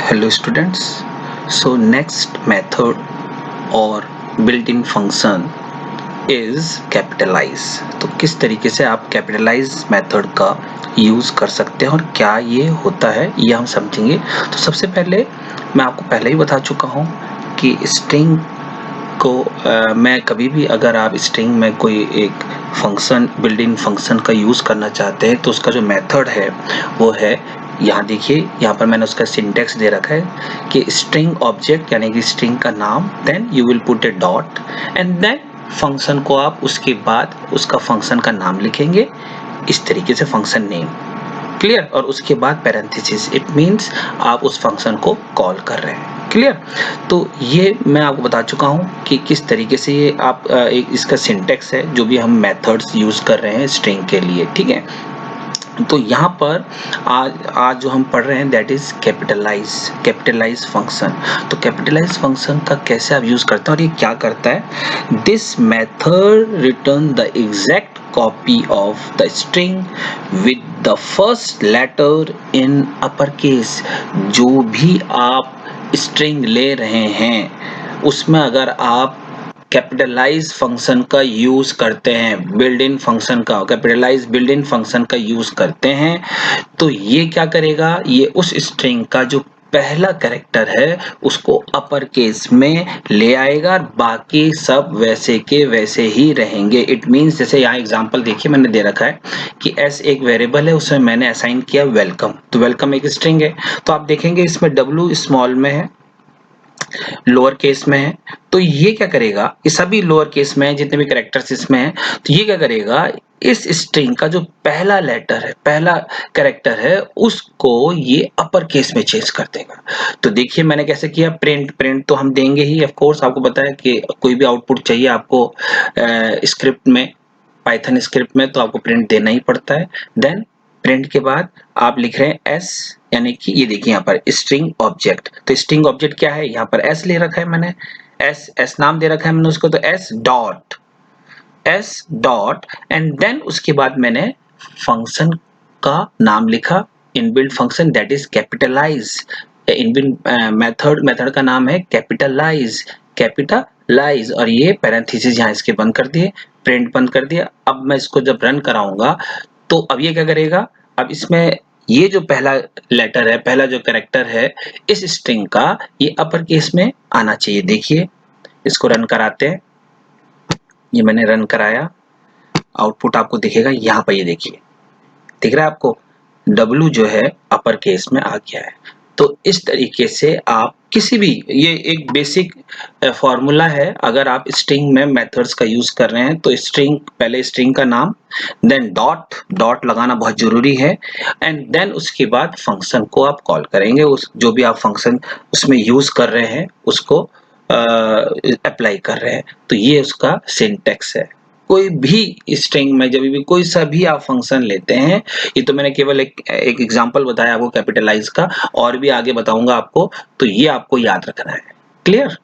Hello students. So next method or built-in function is capitalize. तो किस तरीके से आप capitalize मेथड का यूज कर सकते हैं और क्या ये होता है ये हम समझेंगे। तो सबसे पहले मैं आपको पहले ही बता चुका हूँ कि स्ट्रिंग को मैं कभी भी अगर आप स्ट्रिंग में कोई एक फंक्शन बिल्ट इन फंक्शन का यूज करना चाहते हैं तो उसका जो मेथड है वो है, यहाँ देखिए, यहाँ पर मैंने उसका सिंटेक्स दे रखा है कि स्ट्रिंग ऑब्जेक्ट यानी कि स्ट्रिंग का नाम, then you will put a dot and then function को आप उसके बाद उसका फंक्शन का नाम लिखेंगे, इस तरीके से फंक्शन नेम, क्लियर। और उसके बाद पैरेंथेसिस, इट मींस आप उस फंक्शन को कॉल कर रहे हैं, क्लियर। तो ये मैं आपको बता चुका हूँ कि किस तरीके से ये आप एक इसका सिंटेक्स है जो भी हम मेथड्स यूज कर रहे हैं स्ट्रिंग के लिए, ठीक है। तो यहाँ पर आज जो हम पढ़ रहे हैं दैट इज कैपिटलाइज फंक्शन। तो कैपिटलाइज फंक्शन का कैसे आप यूज करते हैं और ये क्या करता है, this method return the exact copy of the string with the first letter in upper case. जो भी आप स्ट्रिंग ले रहे हैं उसमें अगर आप कैपिटलाइज फंक्शन का यूज करते हैं, बिल्ड इन फंक्शन का, कैपिटलाइज बिल्ड इन फंक्शन का यूज करते हैं, तो ये क्या करेगा, ये उस स्ट्रिंग का जो पहला कैरेक्टर है उसको अपर केस में ले आएगा और बाकी सब वैसे के वैसे ही रहेंगे। इट मींस जैसे यहाँ एग्जांपल देखिए मैंने दे रखा है कि एस एक वेरिएबल है, उसमें मैंने असाइन किया वेलकम, तो वेलकम एक स्ट्रिंग है। तो आप देखेंगे इसमें डब्ल्यू स्मॉल में है, लोअर केस में है, तो ये क्या करेगा, ये सभी लोअर केस में है जितने भी कैरेक्टर्स इसमें हैं, तो ये क्या करेगा, इस स्ट्रिंग का जो पहला लेटर है, पहला कैरेक्टर है, उसको ये अपर केस में चेंज कर देगा। तो देखिए मैंने कैसे किया, प्रिंट तो हम देंगे ही, ऑफ कोर्स आपको पता है कि कोई भी आउटपुट चाहिए आपको स्क्रिप्ट में, पाइथन स्क्रिप्ट में, तो आपको प्रिंट देना ही पड़ता है। देन प्रिंट के बाद आप लिख रहे हैं एस, यानी कि ये देखिए यहाँ पर स्ट्रिंग ऑब्जेक्ट, तो स्ट्रिंग ऑब्जेक्ट क्या है, यहाँ पर एस ले रखा है मैंने, एस नाम दे रखा है मैंने उसको, तो एस डॉट एंड देन उसके बाद मैंने फंक्शन का नाम लिखा, inbuilt function that is capitalize, inbuilt method का नाम है कैपिटलाइज और ये पैरेंथेसिस यहाँ इसके बंद कर दिए, प्रिंट बंद कर दिया। अब मैं इसको जब रन कराऊंगा तो अब ये क्या करेगा, अब इसमें ये जो पहला लेटर है, पहला जो कैरेक्टर है इस स्ट्रिंग का, ये अपर केस में आना चाहिए। देखिए इसको रन कराते हैं, ये मैंने रन कराया, आउटपुट आपको दिखेगा यहाँ पर, ये देखिए दिख रहा है आपको, W जो है अपर केस में आ गया है। तो इस तरीके से आप किसी भी, ये एक बेसिक फॉर्मूला है, अगर आप स्ट्रिंग में मेथड्स का यूज कर रहे हैं तो स्ट्रिंग, पहले स्ट्रिंग का नाम, देन डॉट लगाना बहुत जरूरी है, एंड देन उसके बाद फंक्शन को आप कॉल करेंगे, उस जो भी आप फंक्शन उसमें यूज कर रहे हैं उसको अप्लाई कर रहे हैं। तो ये उसका सिंटेक्स है। कोई भी स्ट्रिंग में जब भी कोई सा भी आप फंक्शन लेते हैं, ये तो मैंने केवल एक एग्जांपल बताया आपको कैपिटलाइज का, और भी आगे बताऊंगा आपको, तो ये आपको याद रखना है, क्लियर।